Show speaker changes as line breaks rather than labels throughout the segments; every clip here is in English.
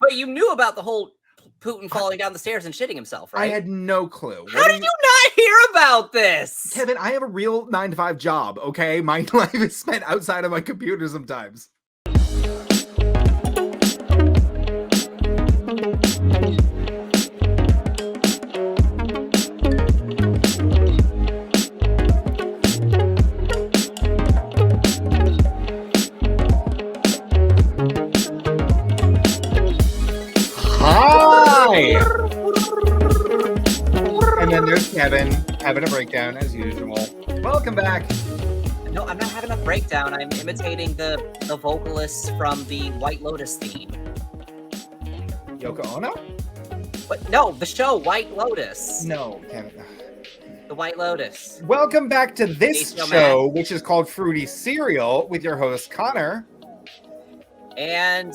But you knew about the whole Putin falling down the stairs and shitting himself, right?
I had no clue.
How did you not hear about this?
Kevin, I have a real 9-to-5 job, okay? My life is spent outside of my computer sometimes. And then there's Kevin having a breakdown as usual. Welcome back.
No, I'm not having a breakdown. I'm imitating the vocalists from the White Lotus theme.
Yoko Ono?
What? No, the show White Lotus.
No, Kevin.
The White Lotus.
Welcome back to this show, which is called Fruity Cereal, with your host, Connor.
And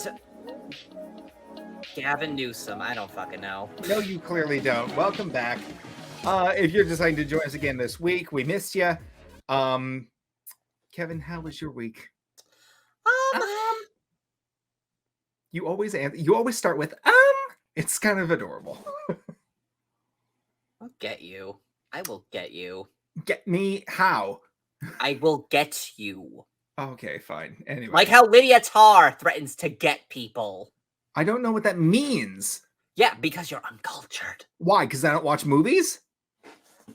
Gavin Newsom. I don't fucking know.
No, you clearly don't. Welcome back. If you're deciding to join us again this week, we missed you. Kevin, how was your week? You always start with It's kind of adorable.
I'll get you. I will get you.
Get me how?
I will get you.
Okay, fine. Anyway,
like how Lydia Tarr threatens to get people.
I don't know what that means.
Yeah, because you're uncultured.
Why? Because I don't watch movies?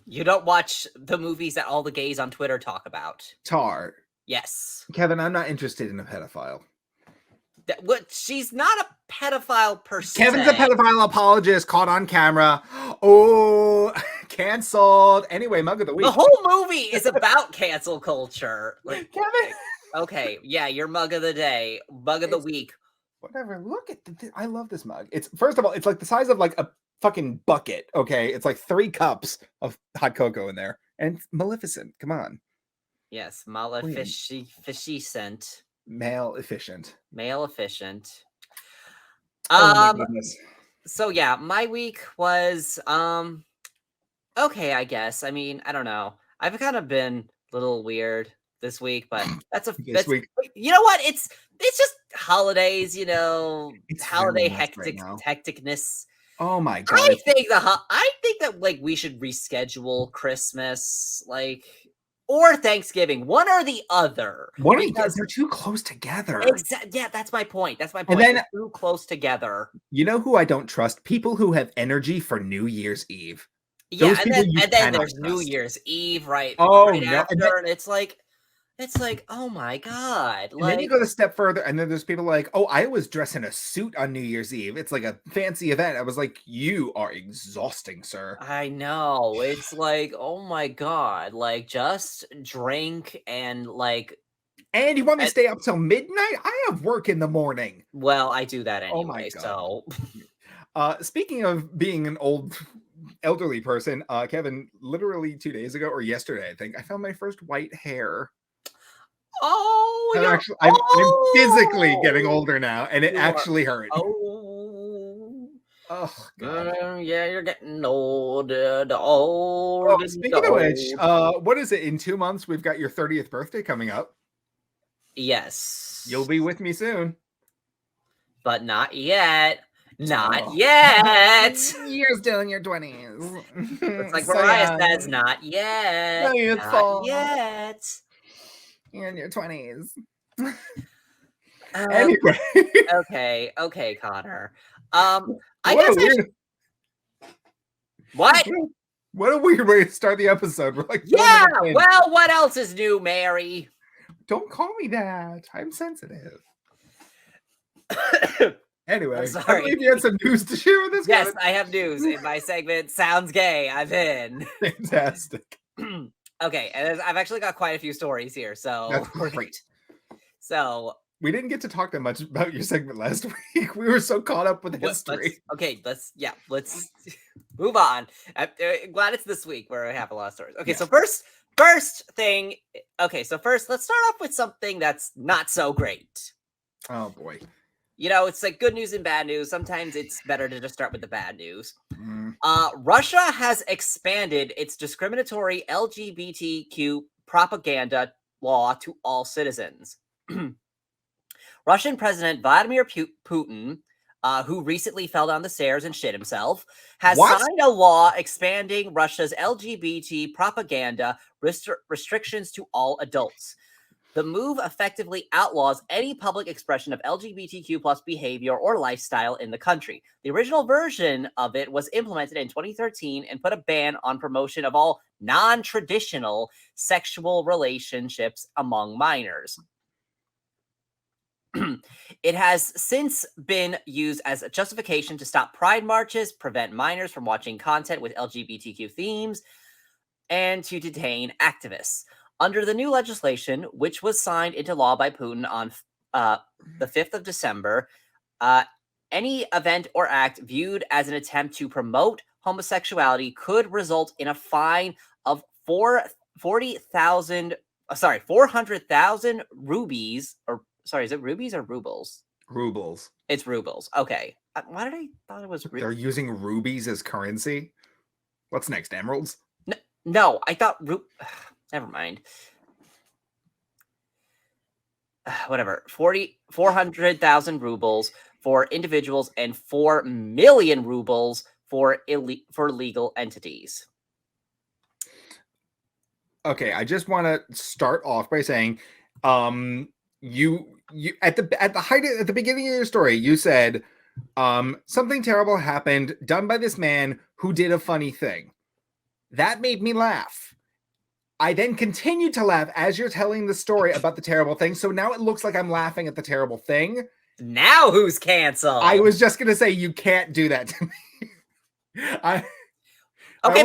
You don't watch the movies that all the gays on Twitter talk about.
Tar.
Yes.
Kevin, I'm not interested in a pedophile.
She's not a pedophile per se.
Kevin's a pedophile apologist caught on camera. Oh, canceled. Anyway, mug of the week.
The whole movie is about cancel culture. Like,
Kevin.
Okay, yeah, your mug of the day, mug of the week.
Whatever. Look at I love this mug. It's first of all, it's like the size of like a fucking bucket. Okay, it's like 3 cups of hot cocoa in there, and it's Maleficent. Come on.
Yes, Maleficent.
Male efficient.
Male efficient.
Oh my goodness.
So yeah, my week was okay, I guess. I mean, I don't know. I've kind of been a little weird this week, but week. You know what? It's just holidays, you know, it's holiday hecticness.
Oh my god.
I think that like we should reschedule Christmas, like, or Thanksgiving, one or the other.
Because they're too close together.
Exactly. Yeah, that's my point. And then they're too close together.
You know who I don't trust? People who have energy for New Year's Eve.
Yeah, and then there's New Year's Eve, right?
Oh
right
no!
After, and it's like, oh my god!
And then you go a step further, and then there's people like, oh, I was dressed in a suit on New Year's Eve. It's like a fancy event. I was like, you are exhausting, sir.
I know. It's like, oh my god! Like, just drink and like.
And you want me to stay up till midnight? I have work in the morning.
Well, I do that anyway.
Oh my god!
So,
speaking of being an old elderly person, Kevin, literally 2 days ago or yesterday, I think I found my first white hair.
Oh,
I'm physically getting older now, and it actually hurt.
Oh,
God.
Yeah, you're getting older. Oh,
speaking of which, what is it? In 2 months, we've got your 30th birthday coming up.
Yes,
you'll be with me soon,
but not yet. Not yet.
You're still in your 20s.
It's like Mariah says, not yet.
No,
not yet.
You're in your 20s.
Anyway. Okay, Connor. What?
What a weird way to start the episode. We're like,
yeah. Well, what else is new, Mary?
Don't call me that. I'm sensitive. Anyway, I believe you had some news to share with us.
Yes, Kevin. I have news in my segment. Sounds gay. I'm in.
Fantastic.
Okay, and I've actually got quite a few stories here. So
that's great.
So
we didn't get to talk that much about your segment last week. We were so caught up with history.
Let's move on. I'm glad it's this week where I have a lot of stories. Okay, so first thing. Okay, so first let's start off with something that's not so great.
Oh boy.
You know, it's like good news and bad news. Sometimes it's better to just start with the bad news. Russia has expanded its discriminatory LGBTQ propaganda law to all citizens. Russian President Vladimir Putin who recently fell down the stairs and shit himself, has signed a law expanding Russia's LGBT propaganda restrictions to all adults. The move effectively outlaws any public expression of LGBTQ plus behavior or lifestyle in the country. The original version of it was implemented in 2013 and put a ban on promotion of all non-traditional sexual relationships among minors. It has since been used as a justification to stop pride marches, prevent minors from watching content with LGBTQ themes, and to detain activists. Under the new legislation, which was signed into law by Putin on the 5th of December, any event or act viewed as an attempt to promote homosexuality could result in a fine of 400,000 rubies, or sorry, is it rubies or rubles?
Rubles.
It's rubles. Okay. Why did I thought it was
They're using rubies as currency? What's next, emeralds?
No, I thought never mind. Whatever. 400,000 rubles for individuals and 4 million rubles for legal entities. Okay,
I just want to start off by saying, you at the beginning of your story, you said something terrible happened done by this man who did a funny thing. That made me laugh. I then continued to laugh as you're telling the story about the terrible thing. So now it looks like I'm laughing at the terrible thing.
Now who's canceled?
I was just going to say, you can't do that to me.
But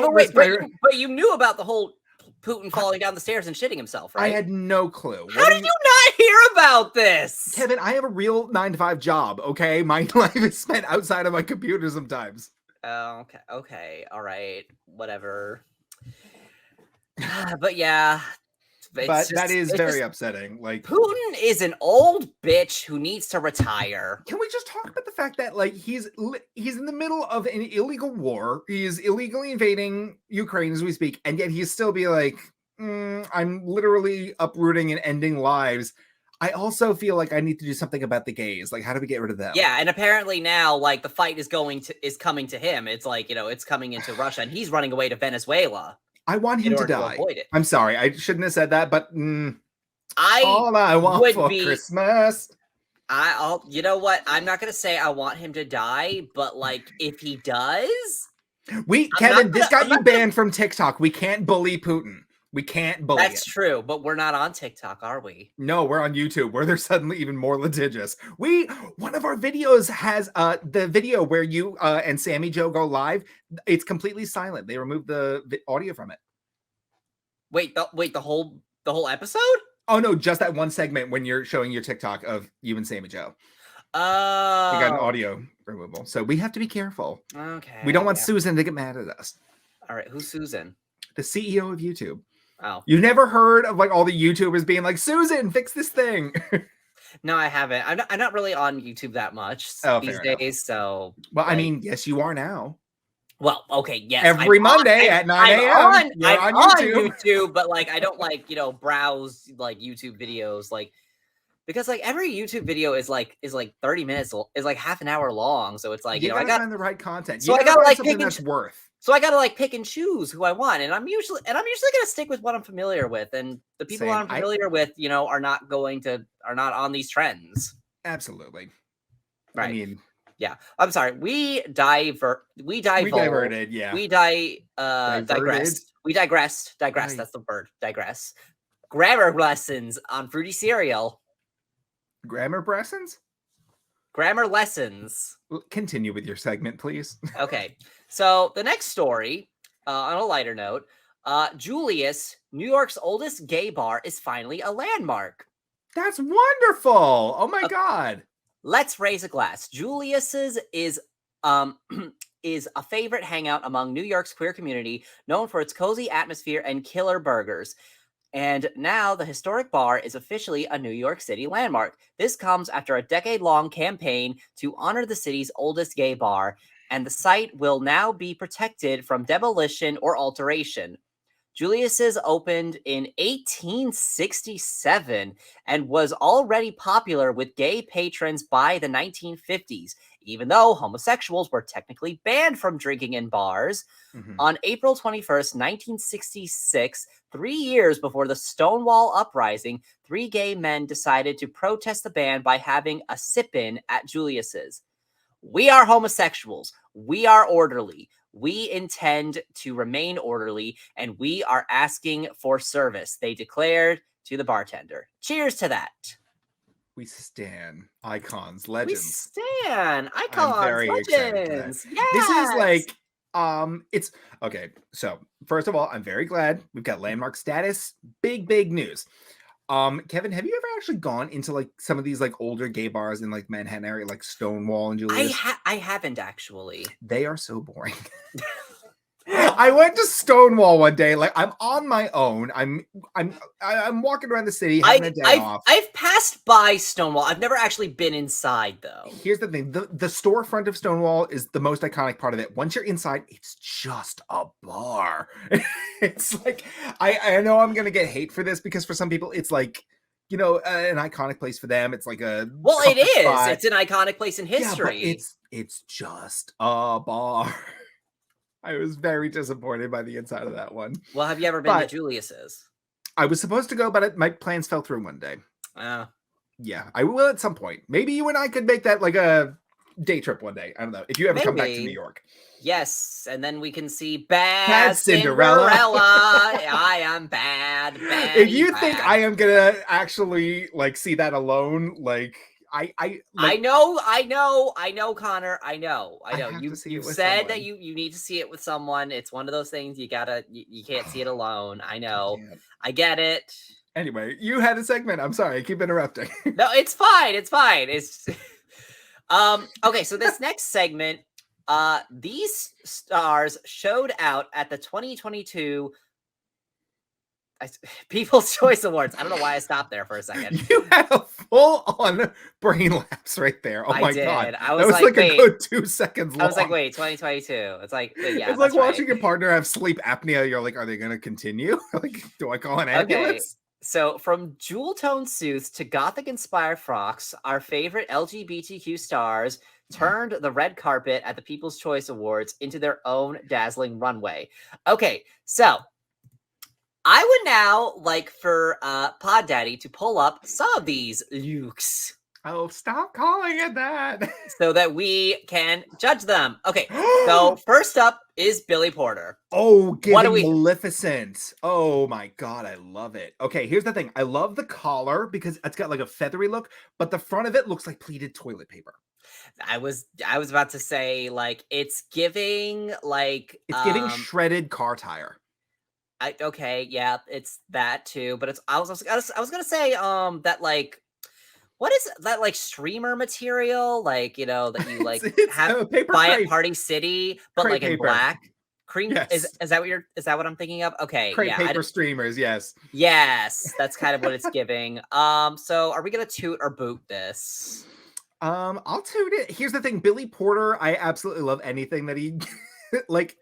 you knew about the whole Putin falling down the stairs and shitting himself, right?
I had no clue.
How did you not hear about this?
Kevin, I have a real 9-to-5 job, okay? My life is spent outside of my computer sometimes.
Okay, all right, whatever. But yeah,
that is very upsetting. Like,
Putin is an old bitch who needs to retire.
Can we just talk about the fact that like he's in the middle of an illegal war? He's illegally invading Ukraine as we speak, and yet he's still be like, I'm literally uprooting and ending lives. I also feel like I need to do something about the gays. Like, how do we get rid of them?
Yeah, and apparently now, like, the fight is coming to him. It's like, it's coming into Russia, and he's running away to Venezuela.
I want him to die. I'm sorry, I shouldn't have said that, but all I want for Christmas.
You know what? I'm not gonna say I want him to die, but like, if he does,
Kevin, this got you banned from TikTok. We can't bully Putin. We can't bully.
That's true, but we're not on TikTok, are we?
No, we're on YouTube, where they're suddenly even more litigious. One of our videos has the video where you and Sammy Joe go live. It's completely silent. They removed the audio from it.
Wait, the whole episode?
Oh no, just that one segment when you're showing your TikTok of you and Sammy Joe.
Oh,
we got an audio removal, so we have to be careful.
Okay,
we don't want Susan to get mad at us.
All right, who's Susan?
The CEO of YouTube.
Oh,
you've never heard of like all the YouTubers being like, Susan, fix this thing?
No, I haven't. I'm not really on YouTube that much these days. So,
well, I mean, yes, you are now.
Well, okay, yes.
Every Monday at 9 a.m.
I'm on YouTube, but like I don't like browse like YouTube videos like because like every YouTube video is like 30 minutes, is like half an hour long. So it's like
I got to find the right content. So
I got to like pick
that's worth.
So I got to like pick and choose who I want, and I'm usually going to stick with what I'm familiar with, and the people I'm familiar with, are not on these trends.
Absolutely.
Right. I mean, yeah. I'm sorry. We diverted.
Yeah.
We digressed. We digressed. Right. That's the word. Digress. Grammar lessons on fruity cereal.
Grammar lessons?
Grammar lessons.
Continue with your segment, please.
Okay. So the next story, on a lighter note, Julius, New York's oldest gay bar, is finally a landmark.
That's wonderful. Oh my God.
Let's raise a glass. Julius's is a favorite hangout among New York's queer community, known for its cozy atmosphere and killer burgers. And now the historic bar is officially a New York City landmark. This comes after a decade-long campaign to honor the city's oldest gay bar, and the site will now be protected from demolition or alteration. Julius's opened in 1867 and was already popular with gay patrons by the 1950s, even though homosexuals were technically banned from drinking in bars. On April 21st, 1966, 3 years before the Stonewall Uprising, 3 gay men decided to protest the ban by having a sip-in at Julius's. We are homosexuals. We are orderly. We intend to remain orderly, and we are asking for service, they declared to the bartender. Cheers to that.
We stan icons, legends.
We stan icons,
I'm very
legends.
Excited. This is like, it's okay. So first of all, I'm very glad we've got landmark status. Big news. Kevin, have you ever actually gone into like some of these like older gay bars in like Manhattan area, like Stonewall and Julius?
I haven't actually.
They are so boring. I went to Stonewall one day. Like I'm on my own. I'm walking around the city having a day off.
I've passed by Stonewall. I've never actually been inside though.
Here's the thing: the storefront of Stonewall is the most iconic part of it. Once you're inside, it's just a bar. It's like I know I'm gonna get hate for this because for some people it's like, you know, an iconic place for them. It's like a
it is. Spot. It's an iconic place in history.
Yeah, but it's just a bar. I was very disappointed by the inside of that one.
Well, have you ever been to Julius's?
I was supposed to go, but my plans fell through one day. Yeah, I will at some point. Maybe you and I could make that like a day trip one day. I don't know. If you ever come back to New York.
Yes, and then we can see Bad Cinderella. I am bad.
If you think I am gonna actually like see that alone, like I
know, Connor. I know. You said that you need to see it with someone. It's one of those things you can't see it alone. I know. I get it.
Anyway, you had a segment. I'm sorry, I keep interrupting.
No, it's fine. It's okay, so this next segment, these stars showed out at the 2022 People's Choice Awards. I don't know why I stopped there for a second.
You had a full-on brain lapse right there. Oh my god,
I was
that was like a good 2 seconds long.
I was like, wait, 2022. It's like, yeah,
it's like watching your partner have sleep apnea. You're like, are they going to continue? Like, do I call an ambulance?
Okay. So from jewel tone suits to gothic inspired frocks, our favorite LGBTQ stars turned the red carpet at the People's Choice Awards into their own dazzling runway. Okay, so I would now like for Pod Daddy to pull up some of these looks.
Oh, stop calling it that.
So that we can judge them. Okay, so first up is Billy Porter.
Oh, giving Maleficent. Oh my god, I love it. Okay, here's the thing. I love the collar because it's got like a feathery look, but the front of it looks like pleated toilet paper.
I was about to say, like, it's giving
shredded car tire.
Okay, yeah, it's that too. But I was gonna say that like, what is that like streamer material, like, you know, that you like have buy at Party City, but like in black cream. Yes. Is that what I'm thinking of? Okay,
crepe paper streamers. Yes,
that's kind of what it's giving. So are we gonna toot or boot this?
I'll toot it. Here's the thing, Billy Porter, I absolutely love anything that he like.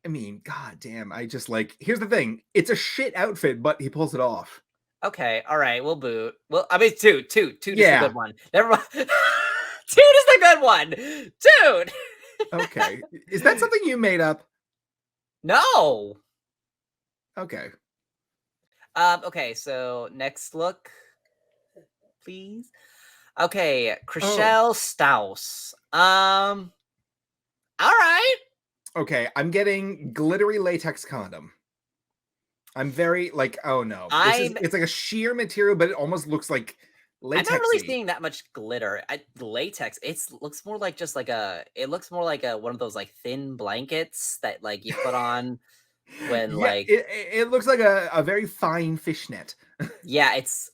I mean, god damn, I just like, here's the thing, it's a shit outfit, but he pulls it off.
Okay, all right, we'll boot. Well, I mean, toot is the good one. Never mind. Toot is the good one. Toot.
Okay, is that something you made up?
No.
Okay.
Okay, so next look, please. Okay, Chriselle Staus. All right.
Okay, I'm getting glittery latex condom. I'm very like, oh no. It's like a sheer material, but it almost looks like latex.
I'm not really seeing that much glitter. Latex, it looks more like just like one of those like thin blankets that like you put on when like
it looks like a very fine fishnet.
Yeah, it's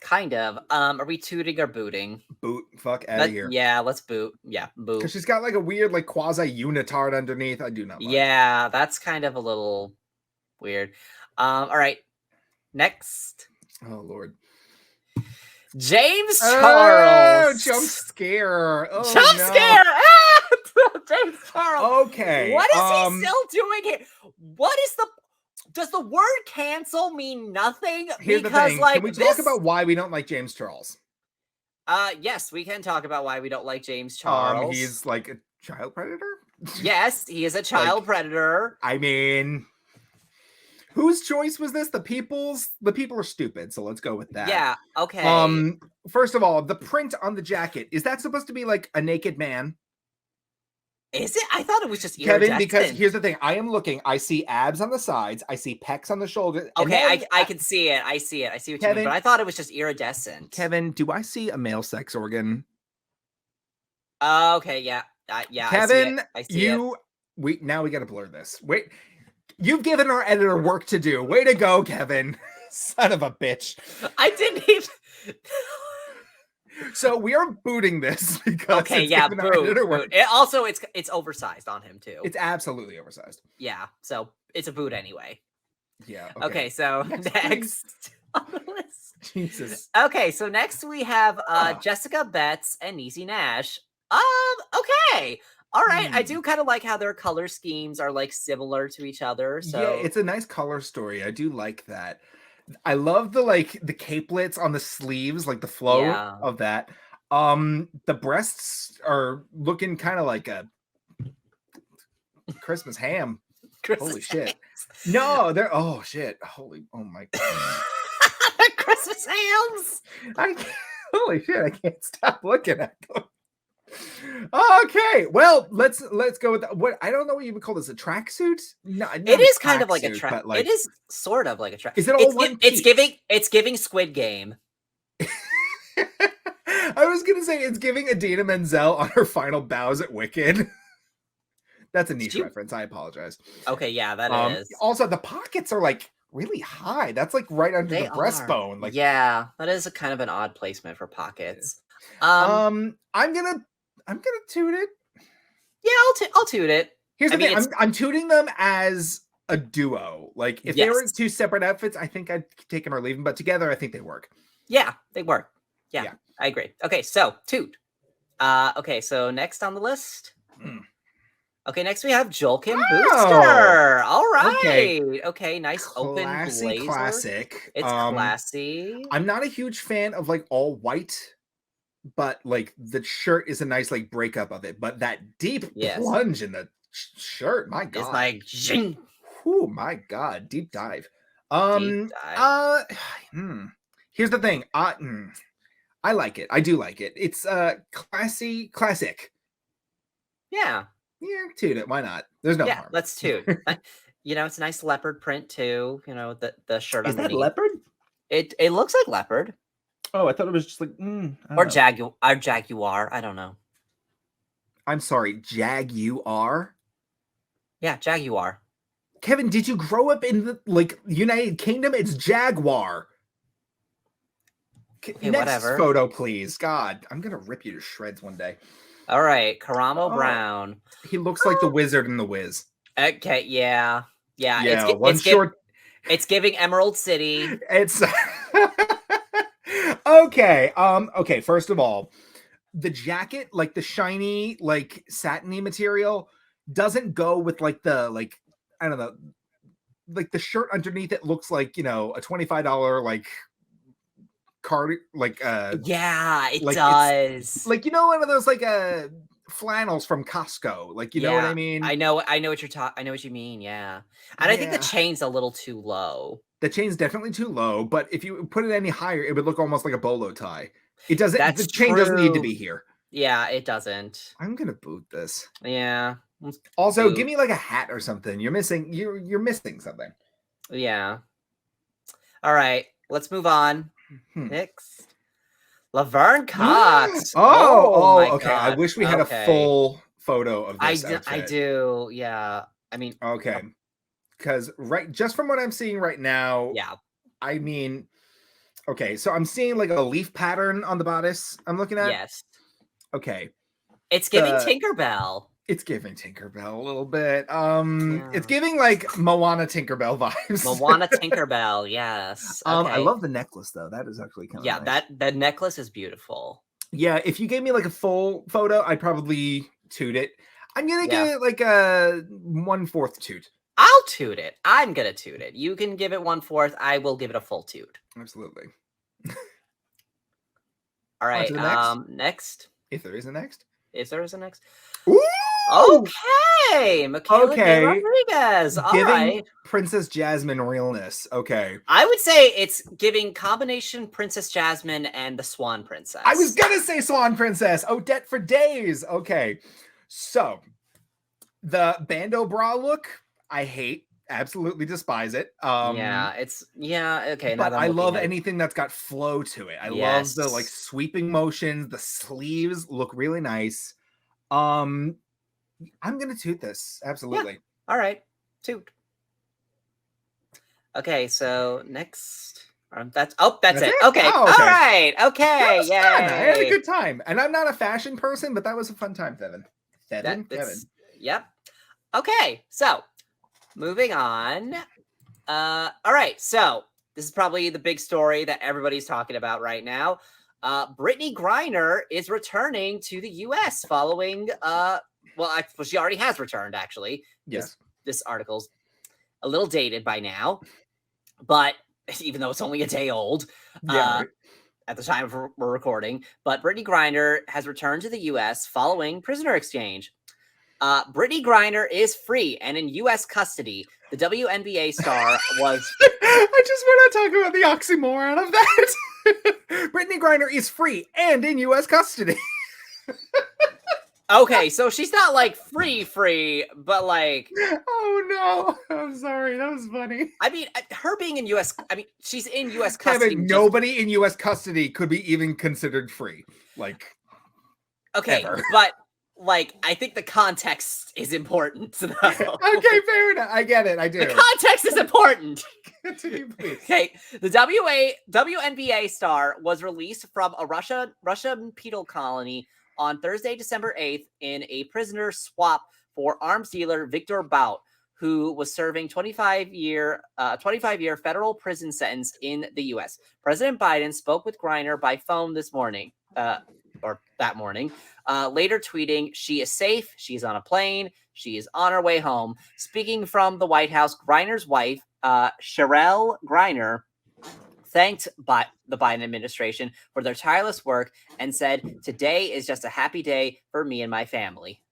kind of. Are we tooting or booting?
Boot. Fuck out of here.
Yeah, let's boot. Yeah, boot.
Because she's got like a weird like quasi unitard underneath. I do not like.
Yeah, that's kind of a little weird. All right. Next.
Oh Lord.
James Charles.
Jump scare. Oh,
jump scare. James Charles.
Okay.
What is he still doing here? What is the does the word cancel mean nothing?
Here's the thing. Can we talk about why we don't like James Charles?
Yes, we can talk about why we don't like James Charles.
He's like a child predator?
Yes, he is a child predator.
I mean, whose choice was this? The people's? The people are stupid, so let's go with that.
Yeah, okay.
First of all, the print on the jacket, is that supposed to be like a naked man?
Is it? I thought it was just
Kevin, because here's the thing. I am looking. I see abs on the sides. I see pecs on the shoulders.
Okay, I can see it. I see it. I see what
Kevin,
you mean, but I thought it was just iridescent.
Kevin, do I see a male sex organ?
Okay, yeah. Yeah,
Kevin,
I see it.
Now we got to blur this. Wait, you've given our editor work to do. Way to go, Kevin. Son of a bitch.
I didn't even...
So we are booting this because
boot. It's oversized on him too.
It's absolutely oversized.
Yeah, so it's a boot anyway.
Yeah.
Okay, so next on the list.
Jesus.
Okay, so next we have Jessica Betts and Niecy Nash. Okay. All right. I do kind of like how their color schemes are like similar to each other. So
yeah, it's a nice color story. I do like that. I love the capelets on the sleeves, like the flow of that. The breasts are looking kind of like a Christmas ham. Holy shit. No, they're oh my god.
Christmas hams.
Holy shit, I can't stop looking at them. Okay, well, let's go with that. What I don't know what you would call this, a tracksuit? No,
it is kind of like a track. It is sort of like a track.
Is it all one piece?
It's giving Squid Game.
I was gonna say it's giving Idina Menzel on her final bows at Wicked. That's a niche reference. I apologize.
Okay, yeah, that is.
Also, the pockets are like really high. That's like right under the breastbone. Like,
yeah, that is a kind of an odd placement for pockets.
I'm gonna toot it.
Yeah, I'll toot it.
Here's the thing. I'm tooting them as a duo. Like if they were two separate outfits, I think I'd take them or leave them. But together, I think they work.
Yeah, they work. Yeah, I agree. Okay, so toot. Okay, so next on the list. Okay, next we have Joel Kim Booster. All right. Okay, nice open blazer.
Classic.
It's classy.
I'm not a huge fan of like all white, but like the shirt is a nice like breakup of it. But that deep plunge in the shirt, my god,
it's like zing.
Oh my god, deep dive. Deep dive. Here's the thing. I like it. I do like it. It's classy, classic.
Yeah.
Yeah, toot it. Why not? There's no harm.
Let's toot. It's a nice leopard print too. The shirt
is
underneath.
That leopard?
It looks like leopard.
Oh, I thought it was just like
or jaguar. I don't know.
I'm sorry, jaguar.
Yeah, jaguar.
Kevin, did you grow up in the United Kingdom? It's jaguar.
Okay,
next
whatever.
Photo, please. God, I'm gonna rip you to shreds one day.
All right, Karamo Brown.
He looks like the Wizard in The Wiz.
Okay, yeah. It's giving Emerald City.
It's okay. Okay. First of all, the jacket, like the shiny, like satiny material, doesn't go with like the I don't know, like the shirt underneath it looks like a $25 like card
yeah, it does.
Like one of those like flannels from Costco, like you know what I mean.
I know what you're talking. I know what you mean. Yeah, and I think the chain's a little too low.
The chain's definitely too low, but if you put it any higher, it would look almost like a bolo tie. It doesn't.
That's
the chain doesn't need to be here.
Yeah, it doesn't.
I'm gonna boot this.
Yeah.
Also, give me like a hat or something. You're missing. You're missing something.
Yeah. All right. Let's move on. Next, Laverne Cox.
Okay. God. I wish we had a full photo of this.
I do. Yeah. I mean,
okay. Because just from what I'm seeing right now.
Yeah.
I mean, okay. So I'm seeing like a leaf pattern on the bodice. I'm looking at.
Yes.
Okay.
It's giving Tinkerbell.
It's giving Tinkerbell a little bit. It's giving like Moana Tinkerbell vibes.
Moana Tinkerbell, yes. Okay.
I love the necklace though. That is actually kind of nice.
that necklace is beautiful.
Yeah, if you gave me like a full photo, I'd probably toot it. I'm gonna give it like a 1/4 toot.
I'll toot it. I'm gonna toot it. You can give it 1/4. I will give it a full toot.
Absolutely.
All right.
On to the
next.
If there is a next.
If there is a next.
Ooh!
Okay, Michaela Gay Rodriguez. All right.
Princess Jasmine realness. Okay.
I would say it's giving combination Princess Jasmine and the Swan Princess.
I was gonna say Swan Princess. Odette for days. Okay. So the bandeau bra look, I hate. Absolutely despise it.
Okay.
But I love anything that's got flow to it. I love the like sweeping motions. The sleeves look really nice. I'm gonna toot this. Absolutely.
Yeah. All right. Toot. Okay, so next. That's it. Okay. All right. Okay. Yeah.
I had a good time. And I'm not a fashion person, but that was a fun time, Kevin.
Yep. Okay, so moving on. All right, so this is probably the big story that everybody's talking about right now. Brittney Griner is returning to the U.S. following, she already has returned, actually.
Yes.
This article's a little dated by now, but even though it's only a day old at the time we're recording, but Brittney Griner has returned to the U.S. following prisoner exchange. Brittney Griner is free and in U.S. custody. The WNBA star was...
I just want to talk about the oxymoron of that. Brittney Griner is free and in U.S. custody.
Okay, so she's not like free, but like...
Oh no, I'm sorry, that was funny.
I mean, her being in U.S. she's in U.S. custody.
Kevin, nobody in U.S. custody could be even considered free. Like,
okay,
ever.
But... like, I think the context is important. Though.
Okay, fair enough. I get it. I do.
The context is important.
Continue, please.
Okay, the WNBA star was released from a Russian penal colony on Thursday, December 8th in a prisoner swap for arms dealer Victor Bout, who was serving 25-year federal prison sentence in the U.S. President Biden spoke with Griner by phone this morning. Or that morning, later tweeting, "She is safe. She's on a plane. She is on her way home." Speaking from the White House, Griner's wife, Sherelle Griner, thanked the Biden administration for their tireless work and said, "Today is just a happy day for me and my family."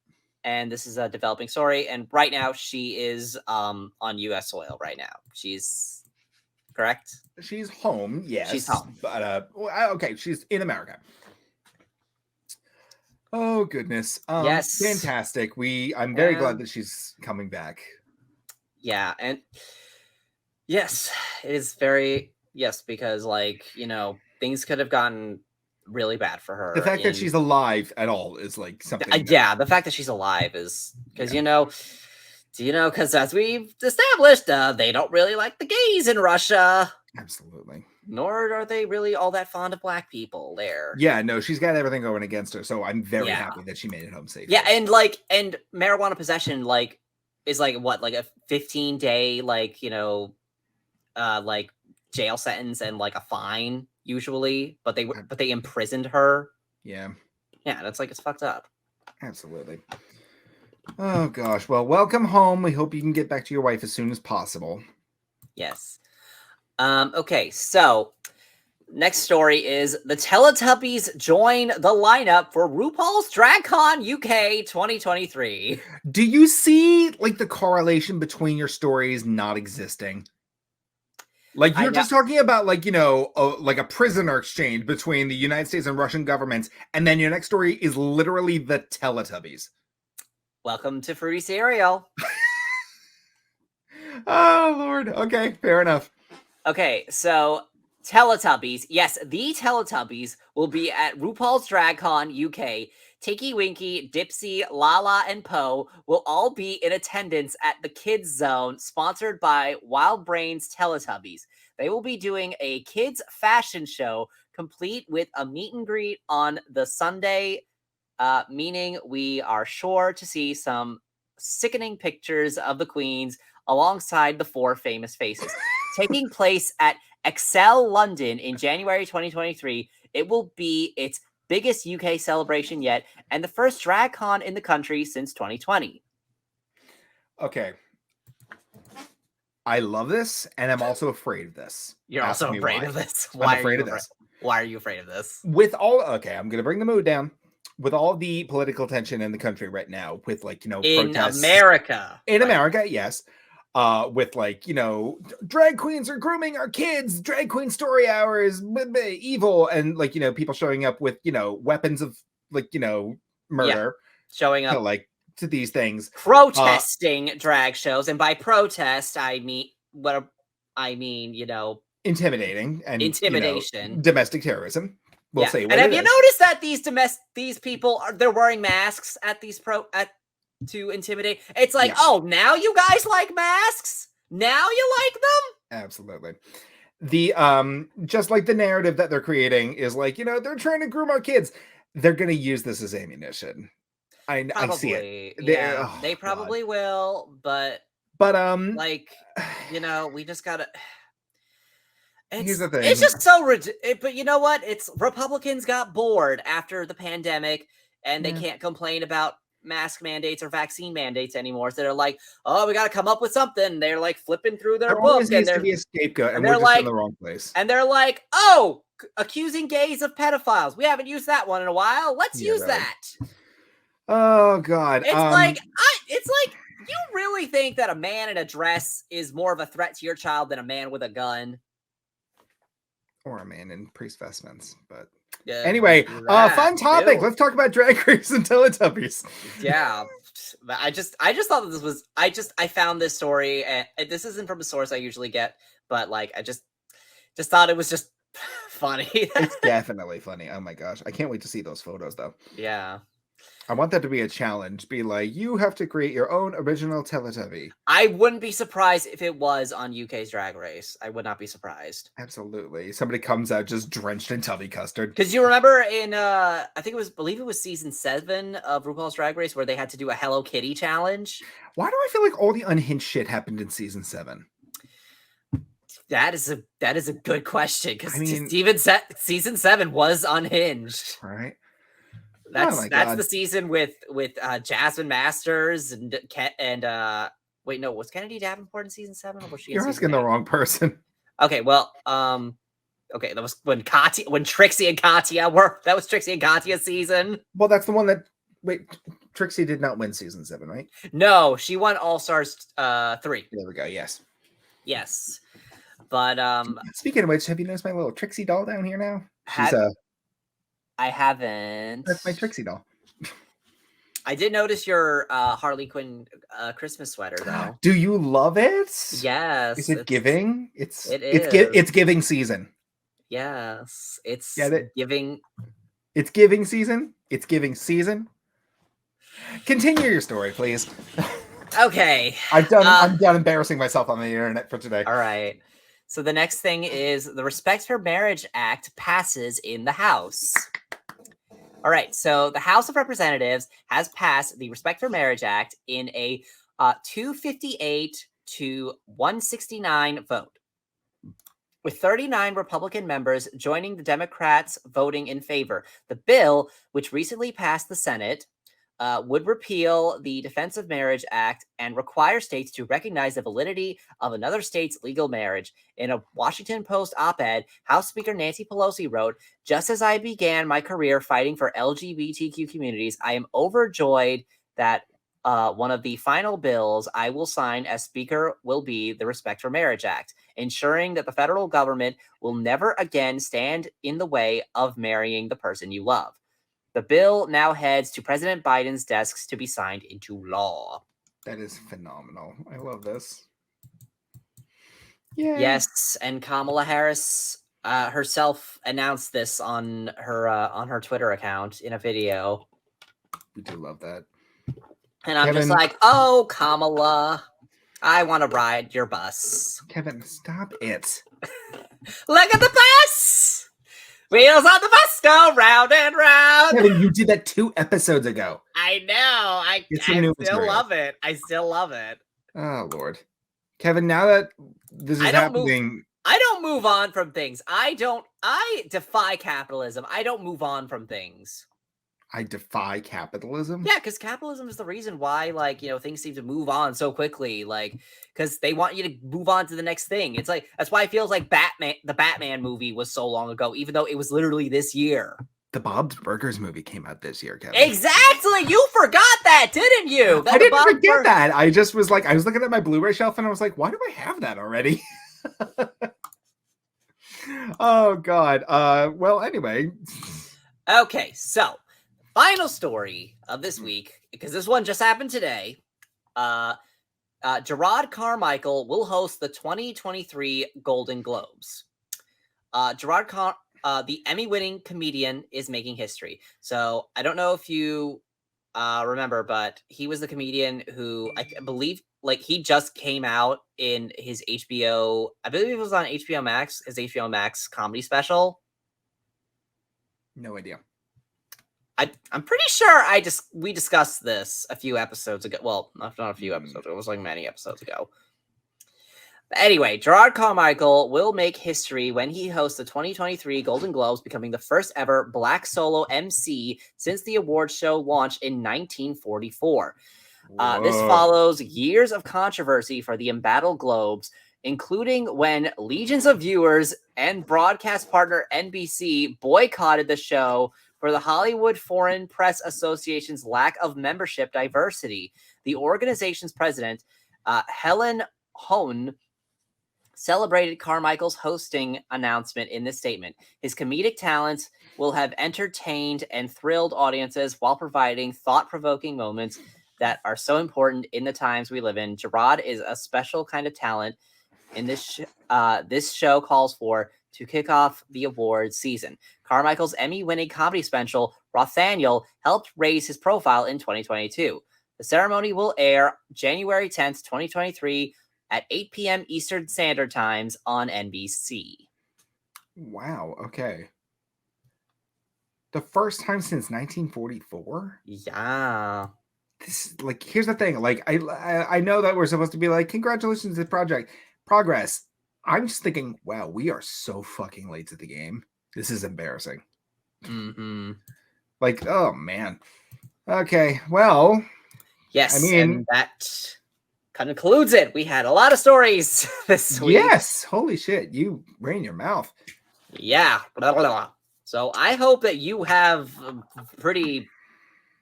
And this is a developing story. And right now, she is on U.S. soil right now. She's correct.
She's home. Yes,
she's home.
But okay, she's in America. Oh goodness.
Yes.
Fantastic. I'm very glad that she's coming back.
Yeah, and yes, it is very because like, things could have gotten really bad for her.
The fact that she's alive at all is like something.
The fact that she's alive is because because as we've established, they don't really like the gays in Russia.
Absolutely.
Nor are they really all that fond of black people there.
Yeah, no, she's got everything going against her. So I'm very happy that she made it home safe.
Yeah, and marijuana possession is like what, like a 15-day jail sentence and like a fine usually, but they imprisoned her.
Yeah.
Yeah, that's like, it's fucked up.
Absolutely. Oh gosh. Well, welcome home. We hope you can get back to your wife as soon as possible.
Yes. Okay, so next story is the Teletubbies join the lineup for RuPaul's DragCon UK 2023.
Do you see like the correlation between your stories not existing? Like you're just talking about like, like a prisoner exchange between the United States and Russian governments. And then your next story is literally the Teletubbies.
Welcome to Fruity Cereal.
Oh, Lord. Okay, fair enough.
Okay, so Teletubbies. Yes, the Teletubbies will be at RuPaul's DragCon UK. Tinky Winky, Dipsy, Lala, and Poe will all be in attendance at the Kids Zone, sponsored by Wild Brains Teletubbies. They will be doing a kids fashion show, complete with a meet and greet on the Sunday, meaning we are sure to see some sickening pictures of the queens alongside the 4 famous faces. Taking place at Excel London in January 2023, it will be its biggest UK celebration yet and the first DragCon in the country since 2020.
Okay. I love this, and I'm also afraid of this.
You're
Ask
also
me
afraid
why.
of this.
I'm
Why are
afraid
you
of
afraid?
this.
Why are you afraid of this?
With all I'm gonna bring the mood down. With all the political tension in the country right now, with like
In
protests
America.
in
Right.
America, yes. With like drag queens are grooming our kids. Drag queen story hour is evil, and like people showing up with weapons of like murder,
showing up
like to these things,
protesting drag shows, and by protest I mean
intimidating and
intimidation,
domestic terrorism. We'll say what
and have
it
you
is.
noticed that these people they're wearing masks at these to intimidate? It's like, oh, now you guys like masks? Now you like them?
Absolutely. The just like the narrative that they're creating is like, they're trying to groom our kids. They're gonna use this as ammunition. I see it.
They probably will, but like, we just gotta.
Here's the thing.
It's just so ridiculous. But you know what? It's Republicans got bored after the pandemic, and they can't complain about mask mandates or vaccine mandates anymore. So they're like, oh, we got to come up with something. They're like flipping through their book,
and to be a scapegoat, and
they're
we're just in the wrong place.
And they're like, oh, accusing gays of pedophiles. We haven't used that one in a while. Let's use that.
Oh God.
It's like you really think that a man in a dress is more of a threat to your child than a man with a gun?
Or a man in priest vestments, but anyway, fun topic. Let's talk about Drag Race and Teletubbies.
Yeah, I just thought that this was. I found this story, and this isn't from a source I usually get, but like I just thought it was just funny.
It's definitely funny. Oh my gosh, I can't wait to see those photos though.
Yeah.
I want that to be a challenge. Be like, you have to create your own original Teletubby.
I wouldn't be surprised if it was on UK's Drag Race. I would not be surprised.
Absolutely. Somebody comes out just drenched in tubby custard.
Because you remember in, I believe it was season 7 of RuPaul's Drag Race where they had to do a Hello Kitty challenge.
Why do I feel like all the unhinged shit happened in season 7?
That is a good question, because season 7 was unhinged.
Right.
That's the season with Jasmine Masters and wait, no, was Kennedy Davenport in season 7, or was she?
You're asking the wrong person.
Okay, well, okay, that was when Trixie and Katya were. That was Trixie and Katya's season.
Well, that's the one that. Wait, Trixie did not win season 7, right?
No, she won All Stars 3.
There we go. Yes.
But
speaking of which, have you noticed my little Trixie doll down here now?
I haven't.
That's my Trixie doll.
I did notice your Harley Quinn Christmas sweater, though.
Do you love it?
Yes.
Is it giving? It's giving season.
Yes, it's
giving. It's giving season. It's giving season. Continue your story, please.
Okay.
I'm done embarrassing myself on the internet for today.
All right. So the next thing is the Respect for Marriage Act passes in the House. All right. So the House of Representatives has passed the Respect for Marriage Act in a 258 to 169 vote, with 39 Republican members joining the Democrats voting in favor. The bill, which recently passed the Senate, would repeal the Defense of Marriage Act and require states to recognize the validity of another state's legal marriage. In a Washington Post op-ed, House Speaker Nancy Pelosi wrote, "Just as I began my career fighting for LGBTQ communities, I am overjoyed that one of the final bills I will sign as Speaker will be the Respect for Marriage Act, ensuring that the federal government will never again stand in the way of marrying the person you love. The bill now heads to President Biden's desks to be signed into law."
That is phenomenal. I love this. Yeah.
Yes, and Kamala Harris herself announced this on her Twitter account in a video.
We do love that.
And I'm just like, oh, Kamala, I want to ride your bus.
Kevin, stop it.
Look at the bus! Wheels on the bus go round and round.
Kevin, you did that 2 episodes ago.
I know. I still love it. I still love it.
Oh, Lord. Kevin, now that this is happening...
I don't move on from things. I defy capitalism. I don't move on from things.
I defy capitalism.
Yeah, because capitalism is the reason why, like, things seem to move on so quickly. Like, because they want you to move on to the next thing. It's like, that's why it feels like the Batman movie was so long ago, even though it was literally this year.
The Bob's Burgers movie came out this year, Kevin.
Exactly! You forgot that, didn't you?
I didn't forget that. I just was like, I was looking at my Blu-ray shelf and I was like, why do I have that already? Oh, God. Well, anyway.
Okay, so final story of this week, because this one just happened today. Jarrod Carmichael will host the 2023 Golden Globes. The Emmy-winning comedian is making history. So I don't know if you remember, but he was the comedian who I believe, like, he just came out in his HBO. I believe it was on HBO Max, his HBO Max comedy special.
No idea.
I'm pretty sure we discussed this a few episodes ago. Well, not a few episodes ago. It was like many episodes ago. But anyway, Jarrod Carmichael will make history when he hosts the 2023 Golden Globes, becoming the first ever Black solo MC since the award show launched in 1944. This follows years of controversy for the embattled Globes, including when legions of viewers and broadcast partner NBC boycotted the show for the Hollywood Foreign Press Association's lack of membership diversity. The organization's president, Helen Hone, celebrated Carmichael's hosting announcement in this statement. His comedic talents will have entertained and thrilled audiences while providing thought-provoking moments that are so important in the times we live in. Jarrod is a special kind of talent in this show calls for to kick off the awards season. Carmichael's Emmy-winning comedy special, Rothaniel, helped raise his profile in 2022. The ceremony will air January 10th, 2023 at 8 p.m. Eastern Standard Times on NBC.
Wow, okay. The first time since 1944?
Yeah.
This, like, here's the thing. Like, I know that we're supposed to be like, congratulations to the progress. I'm just thinking, wow, we are so fucking late to the game. This is embarrassing.
Mm-hmm.
Like, oh, man. Okay, well.
Yes, I mean, and that concludes it. We had a lot of stories this week.
Yes, holy shit, you ran your mouth.
Yeah. Blah, blah, blah. So I hope that you have pretty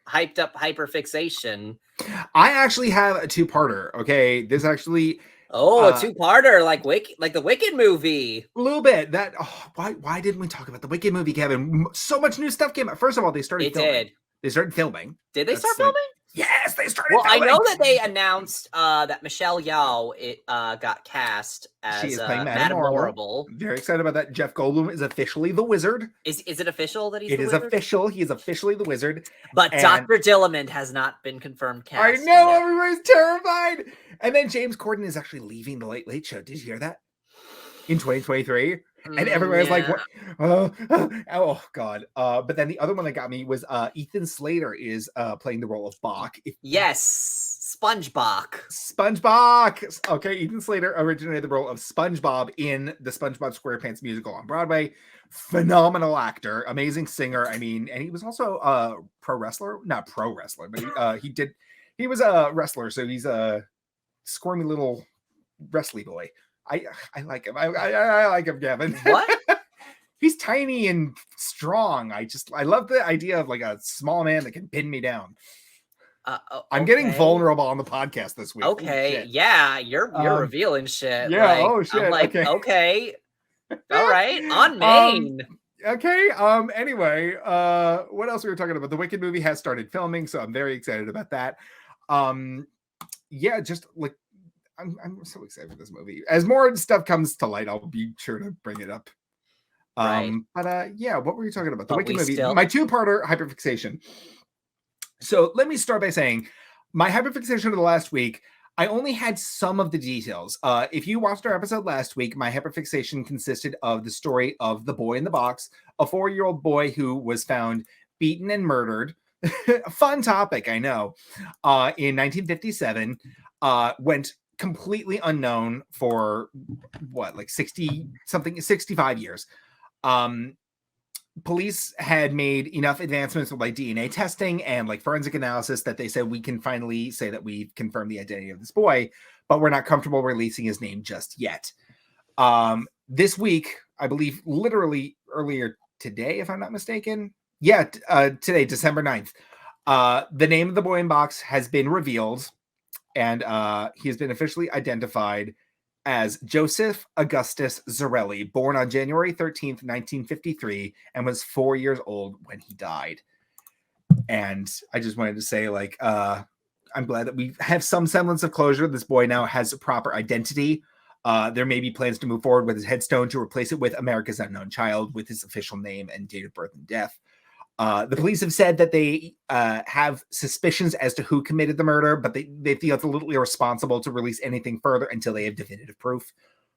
hyped up hyperfixation.
I actually have a two-parter. Okay, this actually.
Oh, a two-parter, like the Wicked movie.
A little bit. That why didn't we talk about the Wicked movie, Kevin? So much new stuff came out. First of all, they started filming. They started filming.
Did they start filming?
Yes, they started.
Well, filming. I know that they announced that Michelle Yeoh got cast as
she is playing
Madame Horrible.
Very excited about that. Jeff Goldblum is officially the Wizard.
Is it official that he's the
Wizard?
It is
official. He is officially the Wizard.
But Dr. Dillamond has not been confirmed cast.
I know, everybody's terrified. And then James Corden is actually leaving the Late Late Show. Did you hear that? In 2023. And everybody's like, what? Oh, God. But then the other one that got me was Ethan Slater is playing the role of Bach.
Yes, SpongeBob.
Okay, Ethan Slater originated the role of SpongeBob in the SpongeBob SquarePants musical on Broadway. Phenomenal actor, amazing singer. I mean, and he was also a pro wrestler. Not pro wrestler, but he was a wrestler. So he's a squirmy little wrestly boy. I like him. I like him, Gavin.
What?
He's tiny and strong. I love the idea of like a small man that can pin me down. Okay. I'm getting vulnerable on the podcast this week.
Okay, yeah, you're revealing shit.
Yeah. Like, oh shit.
I'm like, okay. All right, on Maine.
Okay. Anyway, what else we were talking about? The Wicked movie has started filming, so I'm very excited about that. Yeah, just like. I'm so excited for this movie. As more stuff comes to light, I'll be sure to bring it up. Right. But yeah, what were you talking about? The Wicked movie. My two-parter hyperfixation. So let me start by saying my hyperfixation of the last week, I only had some of the details. If you watched our episode last week, my hyperfixation consisted of the story of the boy in the box, a 4-year-old boy who was found beaten and murdered. A fun topic, I know. In 1957, went completely unknown for 65 years. police had made enough advancements with like DNA testing and like forensic analysis that they said we can finally say that we've confirmed the identity of this boy, but we're not comfortable releasing his name just yet. This week, I believe literally earlier today, if I'm not mistaken. Yeah, today, December 9th. The name of the boy in box has been revealed, and he has been officially identified as Joseph Augustus Zarelli, born on January 13th, 1953, and was 4 years old when he died. And I just wanted to say, like, I'm glad that we have some semblance of closure. This boy now has a proper identity. There may be plans to move forward with his headstone to replace it with America's Unknown Child with his official name and date of birth and death. The police have said that they have suspicions as to who committed the murder, but they feel it's a little irresponsible to release anything further until they have definitive proof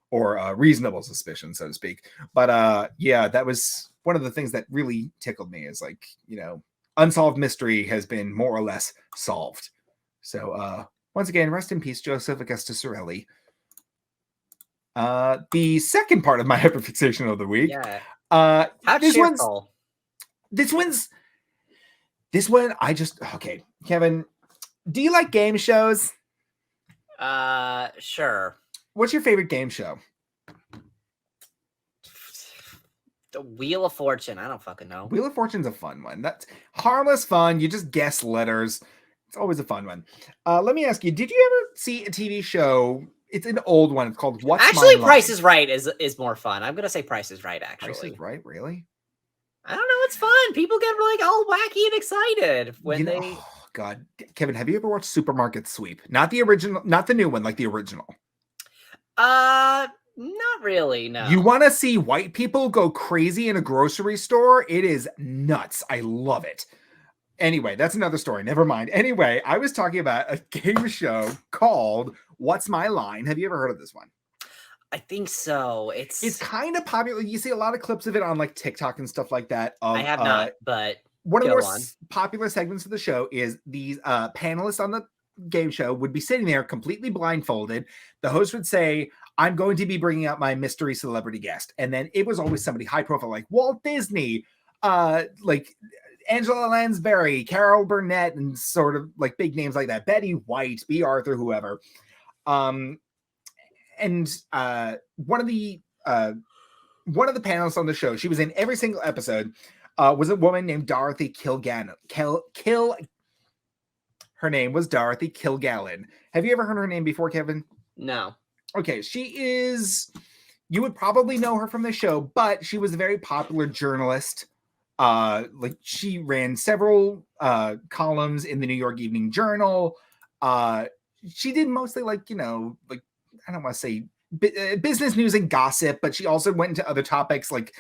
or reasonable suspicion, so to speak. But yeah, that was one of the things that really tickled me is like, you know, unsolved mystery has been more or less solved. So once again, rest in peace, Joseph Augustus Zarelli. The second part of my hyperfixation of the week.
Yeah. How cheerful.
This one, I just, okay. Kevin, do you like game shows?
Sure.
What's your favorite game show?
The Wheel of Fortune. I don't fucking know.
Wheel of Fortune's a fun one. That's harmless fun. You just guess letters. It's always a fun one. Let me ask you, did you ever see a TV show? It's an old one. It's called What's My Line?
Price is Right is more fun. I'm going to say Price is Right, actually.
Price is Right? Really?
I don't know. It's fun. People get like all wacky and excited when they.
Oh, God. Kevin, have you ever watched Supermarket Sweep? Not the original, not the new one, like the original.
Not really, no.
You want to see white people go crazy in a grocery store? It is nuts. I love it. Anyway, that's another story. Never mind. Anyway, I was talking about a game show called What's My Line? Have you ever heard of this one?
I think so.
It's kind of popular. You see a lot of clips of it on like TikTok and stuff like that.
I have not, but
one of the more popular segments of the show is these panelists on the game show would be sitting there completely blindfolded. The host would say, I'm going to be bringing out my mystery celebrity guest. And then it was always somebody high profile, like Walt Disney, like Angela Lansbury, Carol Burnett, and sort of like big names like that. Betty White, B. Arthur, whoever. And one of the panelists on the show, she was in every single episode, was a woman named Dorothy Kilgallen. Her name was Dorothy Kilgallen. Have you ever heard her name before, Kevin?
No.
Okay, you would probably know her from the show, but she was a very popular journalist. Like she ran several columns in the New York Evening Journal. She did mostly like, you know, like, I don't want to say business news and gossip, but she also went into other topics like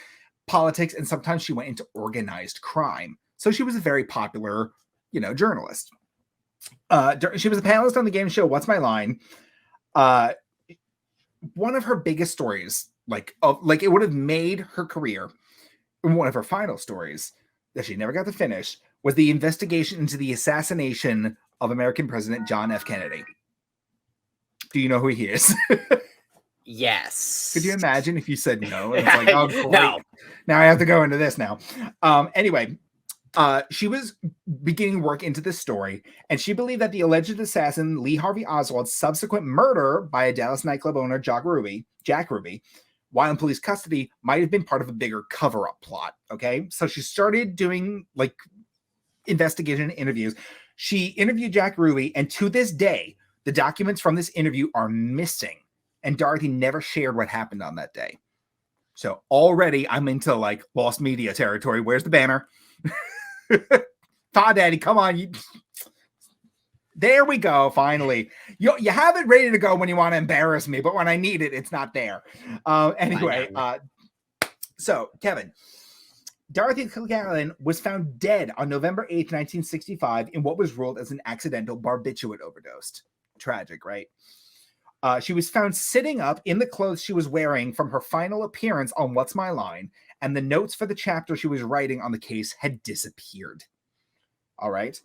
politics, and sometimes she went into organized crime. So she was a very popular, you know, journalist. She was a panelist on the game show What's My Line? One of her biggest stories, like it would have made her career, and one of her final stories that she never got to finish, was the investigation into the assassination of American President John F. Kennedy. Do you know who he is?
Yes.
Could you imagine if you said no? And it's like, oh, great.
No.
Now I have to go into this now. Anyway, she was beginning work into this story, and she believed that the alleged assassin, Lee Harvey Oswald's subsequent murder by a Dallas nightclub owner, Jack Ruby, while in police custody, might have been part of a bigger cover-up plot. Okay, so she started doing like investigation interviews. She interviewed Jack Ruby, and to this day, the documents from this interview are missing, and Dorothy never shared what happened on that day. So already I'm into like lost media territory. Where's the banner? Todd Daddy, come on. There we go. Finally, you have it ready to go when you want to embarrass me, but when I need it, it's not there. Anyway, so Kevin, Dorothy Kilgallen was found dead on November 8th, 1965 in what was ruled as an accidental barbiturate overdose. Tragic, right? She was found sitting up in the clothes she was wearing from her final appearance on What's My Line, and the notes for the chapter she was writing on the case had disappeared. All right.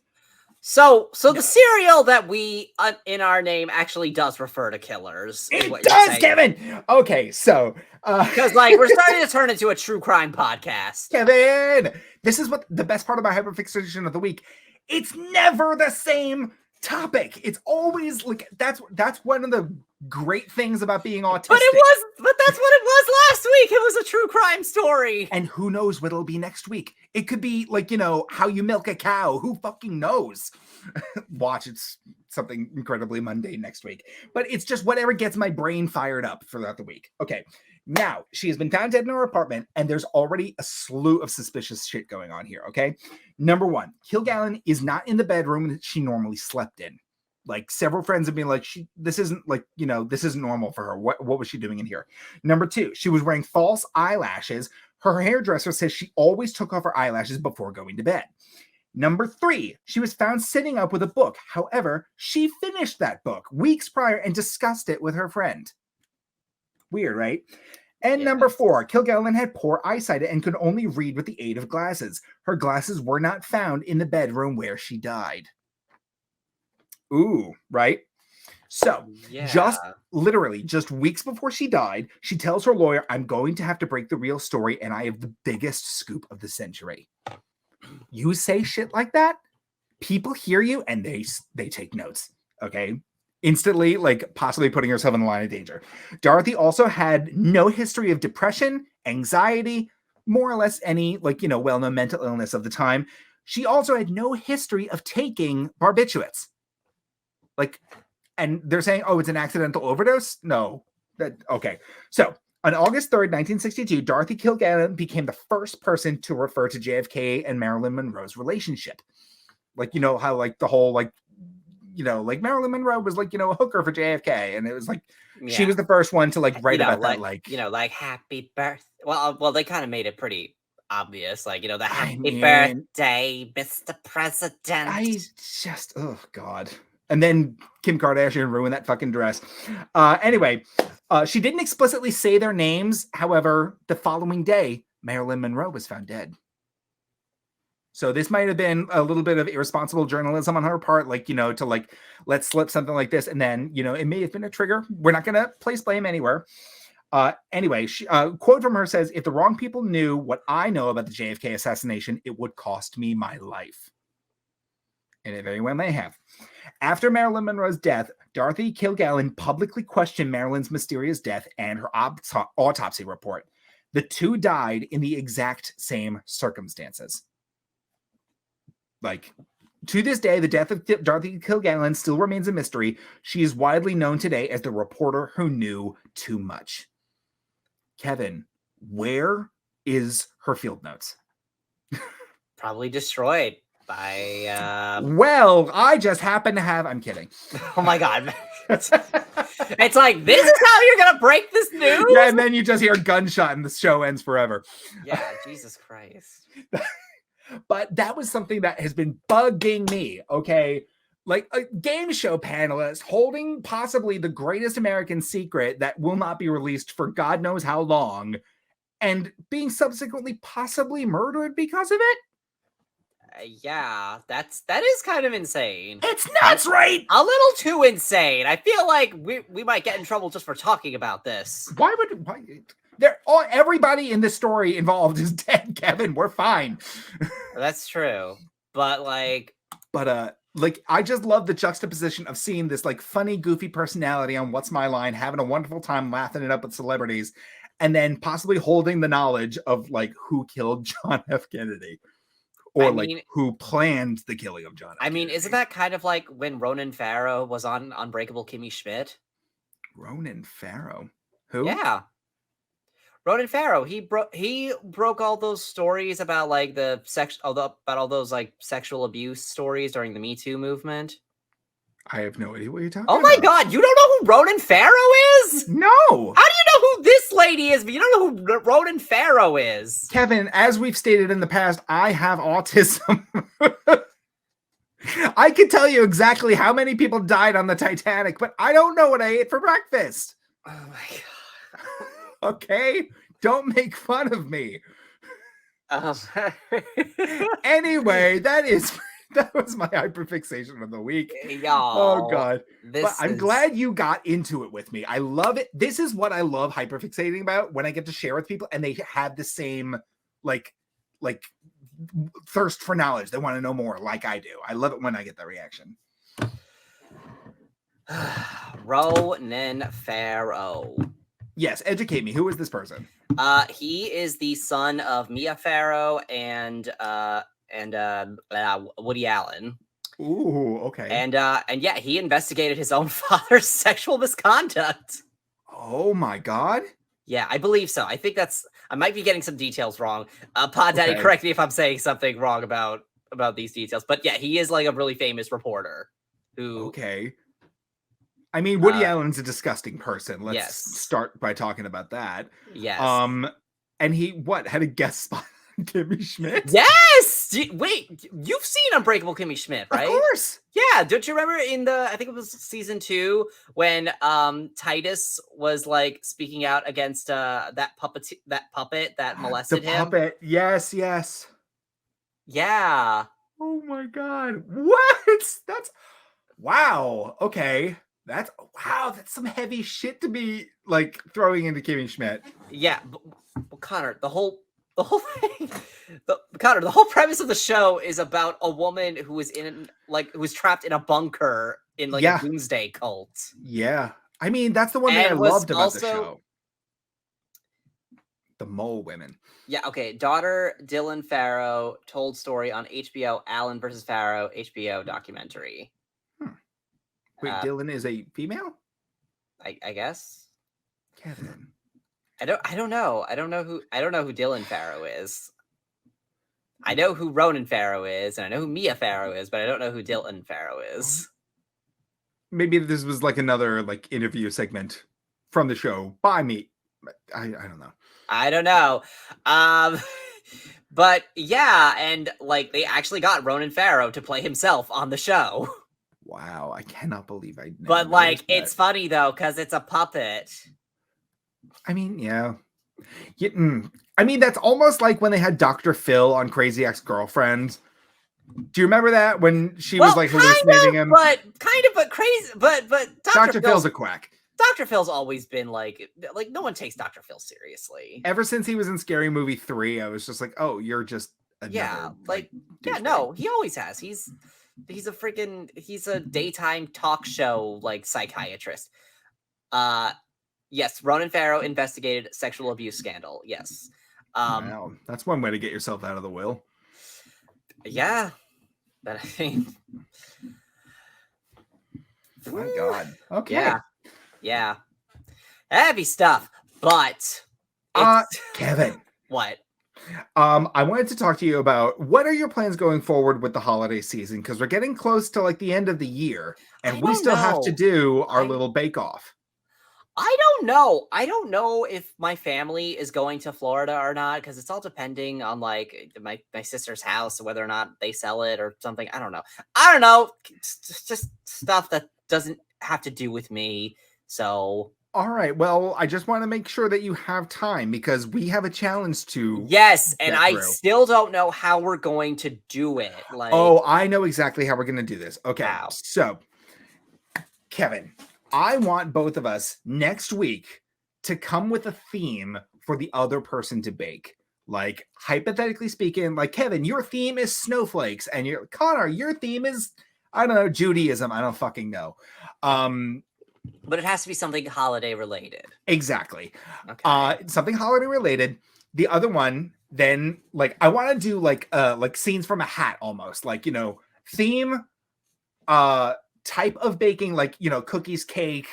So the cereal that we in our name actually does refer to killers.
It does, Kevin. Okay, so
because like we're starting to turn into a true crime podcast.
Kevin, this is what the best part about hyperfixation of the week. It's never the same topic. It's always like that's one of the great things about being autistic.
But that's what it was last week. It was a true crime story.
And who knows what it'll be next week? It could be like, how you milk a cow. Who fucking knows? Watch, it's something incredibly mundane next week. But it's just whatever gets my brain fired up throughout the week. Okay. Now, she has been found dead in her apartment, and there's already a slew of suspicious shit going on here, okay? Number one, Kilgallen is not in the bedroom that she normally slept in. Like, several friends have been like, this isn't normal for her. What was she doing in here? Number two, she was wearing false eyelashes. Her hairdresser says she always took off her eyelashes before going to bed. Number three, she was found sitting up with a book. However, she finished that book weeks prior and discussed it with her friend. Weird, right? And yeah. Number four, Kilgallen had poor eyesight and could only read with the aid of glasses. Her glasses were not found in the bedroom where she died. Ooh, right? So, just weeks before she died, she tells her lawyer, I'm going to have to break the real story, and I have the biggest scoop of the century. You say shit like that, people hear you, and they take notes, okay? Instantly, like, possibly putting herself in the line of danger. Dorothy also had no history of depression, anxiety, more or less any, well-known mental illness of the time. She also had no history of taking barbiturates. And they're saying, oh, it's an accidental overdose? No. Okay. So, on August 3rd, 1962, Dorothy Kilgallen became the first person to refer to JFK and Marilyn Monroe's relationship. How, the whole, Marilyn Monroe was a hooker for JFK, and it was she was the first one to write about that,
happy birthday. Well, they kind of made it pretty obvious, the happy birthday, Mr. President.
I just, oh God. And then Kim Kardashian ruined that fucking dress. Anyway, she didn't explicitly say their names. However, the following day, Marilyn Monroe was found dead. So this might have been a little bit of irresponsible journalism on her part, let's slip something like this. And then, it may have been a trigger. We're not going to place blame anywhere. Anyway, quote from her says, if the wrong people knew what I know about the JFK assassination, it would cost me my life. And it very well may have. After Marilyn Monroe's death, Dorothy Kilgallen publicly questioned Marilyn's mysterious death and her autopsy report. The two died in the exact same circumstances. To this day, the death of Dorothy Kilgallen still remains a mystery. She is widely known today as the reporter who knew too much. Kevin, where is her field notes?
Probably destroyed by...
Well, I just happen to have... I'm kidding.
Oh my God. It's like, this is how you're going to break this news?
Yeah, and then you just hear a gunshot and the show ends forever.
Yeah, Jesus Christ.
But that was something that has been bugging me, okay? Like a game show panelist holding possibly the greatest American secret that will not be released for God knows how long, and being subsequently possibly murdered because of it?
Yeah, that is kind of insane.
It's nuts, right?
A little too insane. I feel like we might get in trouble just for talking about this.
Why? Everybody in this story involved is dead, Kevin. We're fine.
That's true. But I
just love the juxtaposition of seeing this funny, goofy personality on What's My Line, having a wonderful time laughing it up with celebrities, and then possibly holding the knowledge of who killed John F. Kennedy. Or who planned the killing of John F. Kennedy.
Isn't that kind of like when Ronan Farrow was on Unbreakable Kimmy Schmidt?
Ronan Farrow? Who?
Yeah. Ronan Farrow, he broke all those stories about all those sexual abuse stories during the Me Too movement.
I have no idea what you're talking about.
Oh my God, you don't know who Ronan Farrow is?
No.
How do you know who this lady is, but you don't know who Ronan Farrow is?
Kevin, as we've stated in the past, I have autism. I can tell you exactly how many people died on the Titanic, but I don't know what I ate for breakfast.
Oh my God.
Okay? Don't make fun of me. Anyway, that is That was my hyperfixation of the week.
Y'all,
oh God. But I'm glad you got into it with me. I love it. This is what I love hyperfixating about, when I get to share with people and they have the same like thirst for knowledge. They want to know more like I do. I love it when I get that reaction.
Ronan Farrow.
Yes, educate me. Who is this person?
He is the son of Mia Farrow and Woody Allen.
Ooh, okay.
And yeah, he investigated his own father's sexual misconduct.
Oh my God.
Yeah, I believe so. I think I might be getting some details wrong. Pod Daddy, correct me if I'm saying something wrong about these details. But yeah, he is like a really famous reporter who.
Okay. I mean, Woody Allen's a disgusting person. Let's start by talking about that.
Yes.
And he had a guest spot on Kimmy Schmidt?
Yes! Wait, you've seen Unbreakable Kimmy Schmidt, right?
Of course.
Yeah, don't you remember in I think it was season 2, when Titus was like speaking out against that puppet that molested him?
The puppet, yes.
Yeah.
Oh my God. What? That's wow. Okay. That's some heavy shit to be like throwing into Kimmy Schmidt.
Yeah, but Connor, the whole thing, the whole premise of the show is about a woman who was who was trapped in a bunker in a doomsday cult.
Yeah, I mean that's the one thing I loved about the show. The mole women.
Yeah. Okay. Daughter Dylan Farrow told story on HBO. Allen versus Farrow HBO documentary.
Wait, Dylan is a female?
I guess.
Kevin.
I don't know. I don't know who Dylan Farrow is. I know who Ronan Farrow is, and I know who Mia Farrow is, but I don't know who Dylan Farrow is.
Maybe this was like another interview segment from the show by me. I don't know.
I don't know. But yeah, and they actually got Ronan Farrow to play himself on the show.
Wow, I cannot believe I.
But it's funny though because it's a puppet.
I mean, yeah. I mean, that's almost like when they had Dr. Phil on Crazy Ex-Girlfriend. Do you remember that when she was hallucinating him?
But crazy. But
Dr. Phil's a quack.
Dr. Phil's always been like no one takes Dr. Phil seriously.
Ever since he was in Scary Movie 3, I was just like, oh, you're just another,
no, he always has. He's a daytime talk show psychiatrist. Yes, Ronan Farrow investigated sexual abuse scandal. Yes.
Wow, that's one way to get yourself out of the will.
Yeah. But I think.
My God. Okay.
Yeah. Heavy stuff, but.
Kevin.
What?
I wanted to talk to you about what are your plans going forward with the holiday season, because we're getting close to the end of the year, and we still have to do our little bake-off.
I don't know. I don't know if my family is going to Florida or not, because it's all depending on my sister's house, whether or not they sell it or something. I don't know. It's just stuff that doesn't have to do with me. So.
All right. Well, I just want to make sure that you have time because we have a challenge to.
Yes, and I still don't know how we're going to do it.
Oh, I know exactly how we're going to do this. Okay. Wow. So, Kevin, I want both of us next week to come with a theme for the other person to bake. Hypothetically speaking, Kevin, your theme is snowflakes, and Connor, your theme is, I don't know, Judaism. I don't fucking know.
But it has to be something holiday related.
Exactly. Okay. Something holiday related. The other one, then, I want to do scenes from a hat almost. Theme, type of baking, cookies, cake,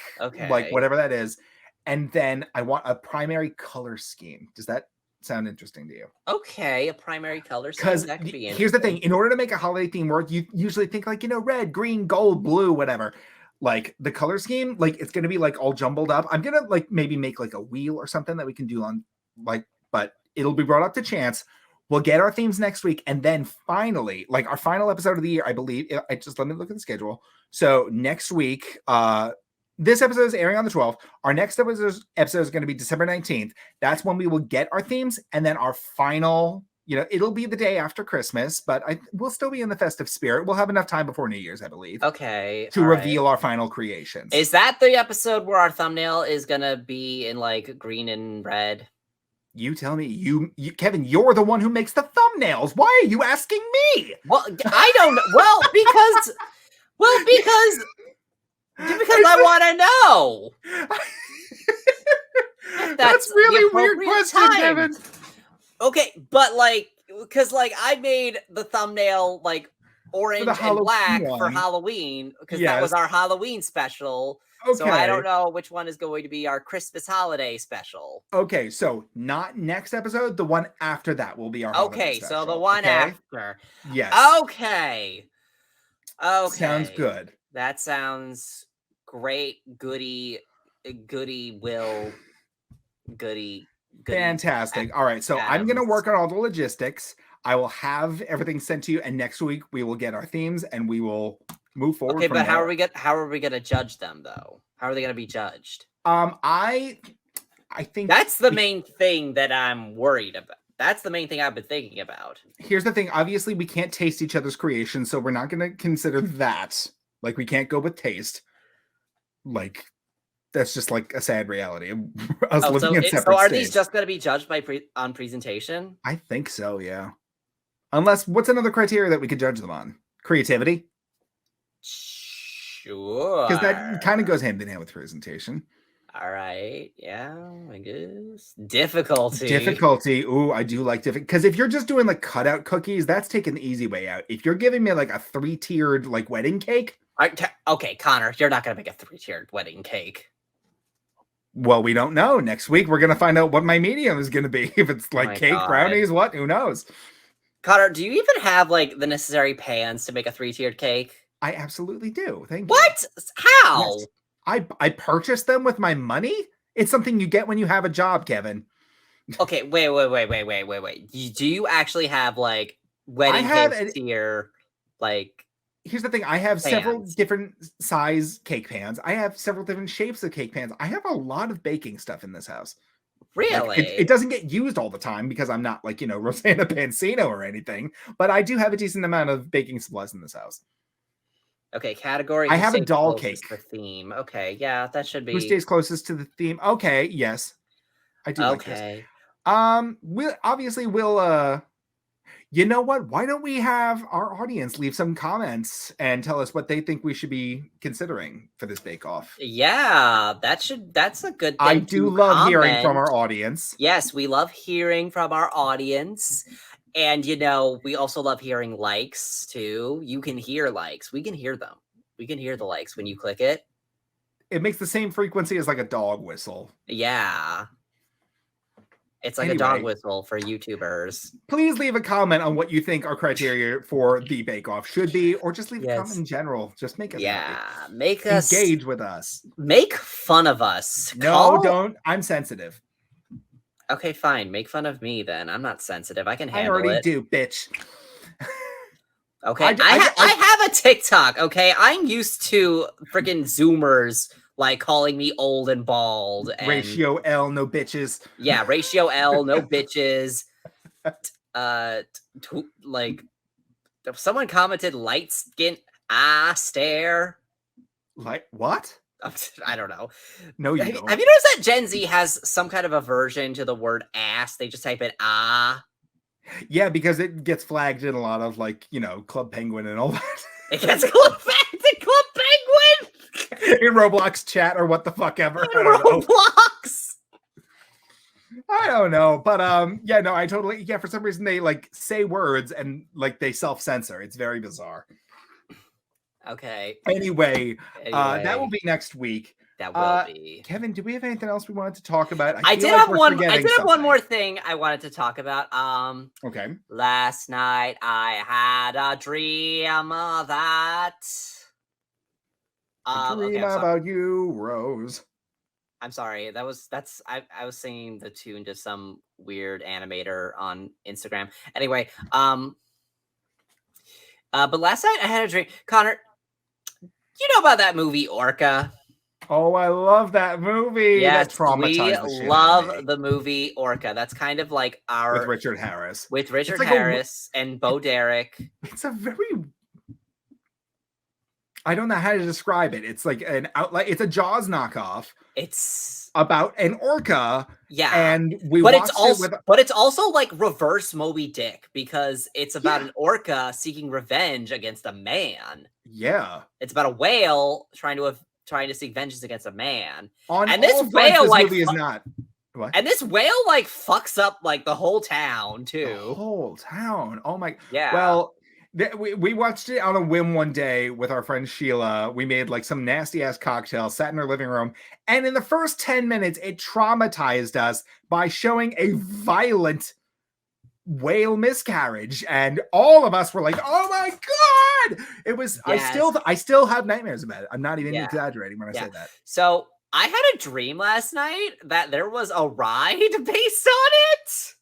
whatever that is. And then I want a primary color scheme. Does that sound interesting to you?
Okay, a primary color scheme. Because
here's the thing. In order to make a holiday theme work, you usually think red, green, gold, blue, whatever. The color scheme, it's going to be all jumbled up. I'm going to maybe make a wheel or something that we can do on but it'll be brought up to chance. We'll get our themes next week. And then finally, our final episode of the year, I believe, let me look at the schedule. So next week, this episode is airing on the 12th. Our next episode is going to be December 19th. That's when we will get our themes. And then our final, it'll be the day after Christmas, but we'll still be in the festive spirit. We'll have enough time before New Year's, I believe.
Okay.
To reveal our final creations.
Is that the episode where our thumbnail is gonna be in like green and red?
You tell me. You Kevin, you're the one who makes the thumbnails. Why are you asking me?
Well, I don't know. Because I want to know.
That's really weird question, Kevin.
Okay, but because I made the thumbnail like orange and black for Halloween because that was our Halloween special. Okay. So I don't know which one is going to be our Christmas holiday special.
Okay, so not next episode. The one after that will be our holiday special.
So the one after.
Yes.
Okay.
Sounds good.
That sounds great. Goody.
Fantastic. All right, so Adams. I'm going to work on all the logistics. I will have everything sent to you, and next week we will get our themes and we will move forward.
Okay, but how are we going to judge them though? How are they going to be judged?
I think
that's the main thing that I'm worried about. That's the main thing I've been thinking about.
Here's the thing. Obviously, we can't taste each other's creations, so we're not going to consider that. Like, we can't go with taste. Like, that's just like a sad reality of us living in separate
So are
states.
These just going to be judged by on presentation?
I think so, yeah. Unless, what's another criteria that we could judge them on? Creativity?
Sure.
Because that kind of goes hand in hand with presentation.
All right. Yeah, I guess. Difficulty.
Ooh, I do like difficulty. Because if you're just doing like cutout cookies, that's taking the easy way out. If you're giving me like a 3-tiered like wedding cake.
Okay, Connor, you're not going to make a 3-tiered wedding cake.
Well, we don't know. Next week, we're going to find out what my medium is going to be. If it's like cake, brownies, what? Who knows?
Connor, do you even have like the necessary pans to make a 3-tiered cake?
I absolutely do. Thank you.
What? How?
Yes. I purchased them with my money. It's something you get when you have a job, Kevin.
Okay, wait. Do you actually have like wedding cakes here? Like,
here's the thing. I have several different size cake pans. I have several different shapes of cake pans. I have a lot of baking stuff in this house.
Really?
Like, it doesn't get used all the time because I'm not like, Rosanna Pansino or anything, but I do have a decent amount of baking supplies in this house.
Okay, category.
I have a doll cake.
The theme. Okay, yeah, that should be.
Who stays closest to the theme? Okay, yes. I do like this. We'll you know what? Why don't we have our audience leave some comments and tell us what they think we should be considering for this bake-off?
Yeah, that's a good thing.
I do love hearing from our audience.
Yes, we love hearing from our audience. And, we also love hearing likes, too. You can hear likes. We can hear them. We can hear the likes when you click it.
It makes the same frequency as like a dog whistle.
Yeah. It's like a dog whistle for YouTubers.
Please leave a comment on what you think our criteria for the bake-off should be, or just leave a comment in general. Just make us happy.
Make us
engage with us.
Make fun of us.
No, don't. I'm sensitive.
Okay, fine. Make fun of me then. I'm not sensitive. I can handle it.
I already do, bitch.
Okay, I have a TikTok. Okay, I'm used to freaking Zoomers like calling me old and bald. And,
ratio L, no bitches.
Yeah, ratio L, no bitches. Like someone commented, light skin, stare.
Like what?
I don't know.
No, you don't.
Have you noticed that Gen Z has some kind of aversion to the word ass? They just type in
Yeah, because it gets flagged in a lot of Club Penguin and all that.
It gets flagged in Club Penguin?
In Roblox chat or what the fuck ever.
Roblox!
I don't know. But I totally for some reason they say words and they self-censor. It's very bizarre.
Okay.
Anyway, that will be next week.
That will be.
Kevin, do we have anything else we wanted to talk about?
I did have one more thing I wanted to talk about.
Okay.
Last night I had a dream that.
About you, Rose.
I'm sorry. I was singing the tune to some weird animator on Instagram. Anyway, but last night I had a dream. Connor, you know about that movie Orcha?
Oh, I love that movie.
Yes,
That traumatized the
we
shit out of me.
love the movie Orcha. That's kind of like our
with Richard Harris.
With Richard Harris and Bo Derek.
It's a very, I don't know how to describe it. It's like an outlet. It's a Jaws knockoff.
It's
about an orca.
Yeah.
And we
but
watched
it's also,
it with...
But it's also like reverse Moby Dick because it's about an orca seeking revenge against a man.
Yeah.
It's about a whale trying to seek vengeance against a man.
And this whale this movie is not. What?
And this whale like fucks up like the whole town too.
The whole town. Oh my.
Yeah.
Well, we watched it on a whim one day with our friend Sheila. We made like some nasty ass cocktail, sat in our living room, and in the first 10 minutes, it traumatized us by showing a violent whale miscarriage, and all of us were like, "Oh my god!" It was. Yes. I still have nightmares about it. I'm not even exaggerating when I say that.
So I had a dream last night that there was a ride based on it,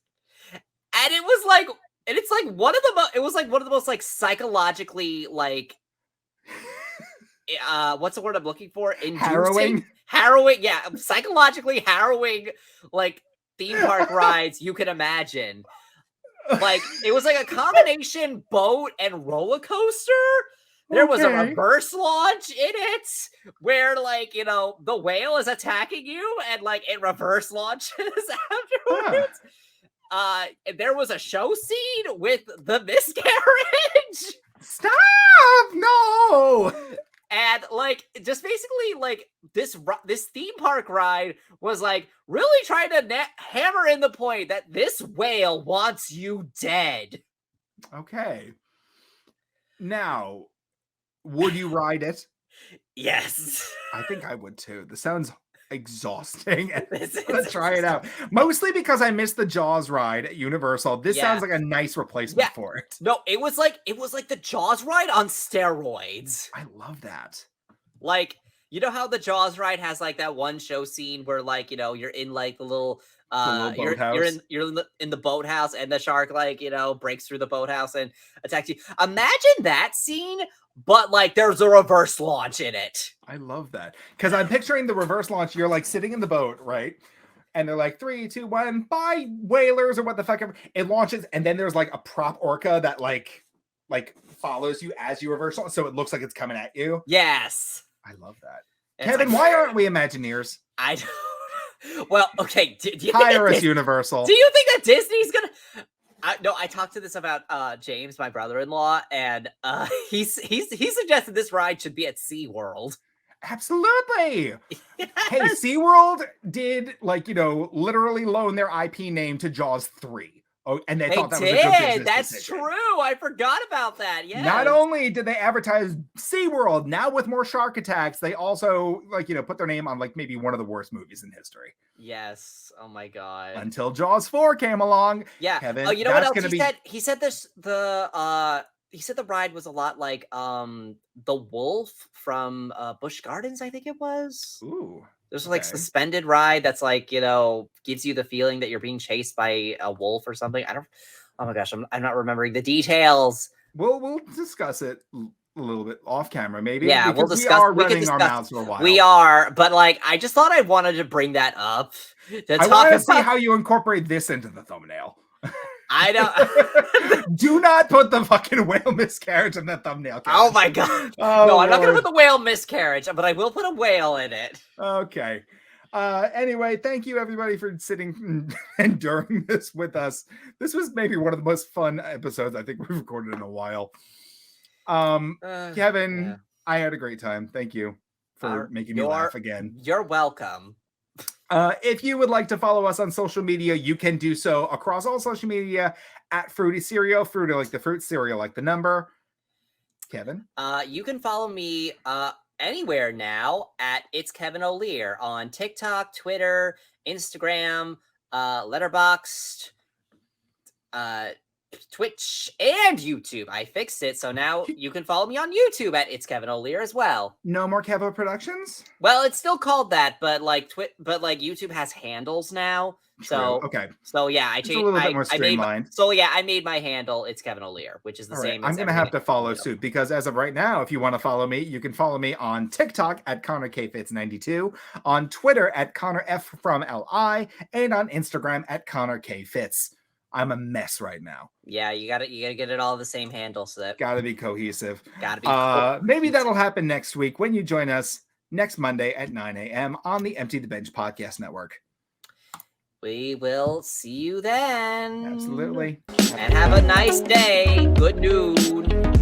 and it was like. And it's like it was like one of the most like psychologically like what's the word I'm looking for?
Harrowing,
yeah, psychologically harrowing like theme park rides you can imagine. Like it was like a combination boat and roller coaster. There was a reverse launch in it where like, you know, the whale is attacking you and like it reverse launches afterwards. There was a show scene with the miscarriage.
Stop! No!
And like, just basically like this theme park ride was like really trying to hammer in the point that this whale wants you dead.
Okay. Now, would you ride it?
Yes.
I think I would too. This sounds exhausting. Let's try it out. Mostly because I missed the Jaws ride at Universal. This sounds like a nice replacement for it.
No, it was like the Jaws ride on steroids.
I love that.
Like, you know how the Jaws ride has like that one show scene where like, you know, you're in like the little you're in the boathouse and the shark like, you know, breaks through the boathouse and attacks you. Imagine that scene, but like there's a reverse launch in it.
I love that because I'm picturing the reverse launch. You're like sitting in the boat, right? And they're like 3, 2, 1, bye whalers or what the fuck ever. It launches and then there's like a prop orca that like follows you as you reverse launch, so it looks like it's coming at you.
Yes,
I love that. It's Kevin, like, why aren't we Imagineers?
I don't. Well, okay. Do you
hire us, Universal?
Do you think that Disney's gonna? No, I talked to this about James, my brother-in-law, and he suggested this ride should be at SeaWorld.
Absolutely. Yes. Hey, SeaWorld did like, you know, literally loan their IP name to Jaws 3. Oh, and they thought that was a good business
That's
decision.
True. I forgot about that. Yeah.
Not only did they advertise SeaWorld, now with more shark attacks, they also like, you know, put their name on like maybe one of the worst movies in history.
Yes. Oh my god.
Until Jaws 4 came along.
Yeah.
Kevin,
oh, you know what else he said? He said he said the ride was a lot like the wolf from Busch Gardens, I think it was.
Ooh.
There's like suspended ride that's like, you know, gives you the feeling that you're being chased by a wolf or something. Oh my gosh, I'm not remembering the details.
We'll discuss it a little bit off camera, maybe.
Yeah,
we'll discuss. We are running our mouths for a while.
We are, but like, I just thought I wanted to bring that up.
I want to see how you incorporate this into the thumbnail.
I don't.
Do not put the fucking whale miscarriage in the thumbnail. Kevin.
Oh my god! Oh, no, I'm not gonna put the whale miscarriage, but I will put a whale in it.
Okay. Anyway, thank you everybody for sitting and enduring this with us. This was maybe one of the most fun episodes I think we've recorded in a while. Kevin, I had a great time. Thank you for making me laugh again.
You're welcome.
If you would like to follow us on social media, you can do so across all social media at Fruity Cereal. Fruity like the fruit, cereal like the number. Kevin?
You can follow me anywhere now at It's Kevin O'Lear on TikTok, Twitter, Instagram, Letterboxd, Twitch and YouTube. I fixed it, so now you can follow me on YouTube at It's Kevin O'Lear as well.
No more Kevo Productions?
Well, it's still called that, but like YouTube has handles now.
True.
So
okay.
So yeah, I changed.
It's a little bit more streamlined.
I made my handle. It's Kevin O'Lear, which is the same.
I'm gonna have to follow suit because as of right now, if you want to follow me, you can follow me on TikTok at ConnorKFitz92, on Twitter at ConnorF from LI, and on Instagram at ConnorKFitz. I'm a mess right now.
Yeah, you gotta get it all the same handle, so that
gotta be cohesive.
Gotta be.
Maybe that'll happen next week when you join us next Monday at 9 a.m. on the Empty the Bench Podcast Network.
We will see you then.
Absolutely.
And have a nice day. Good noon.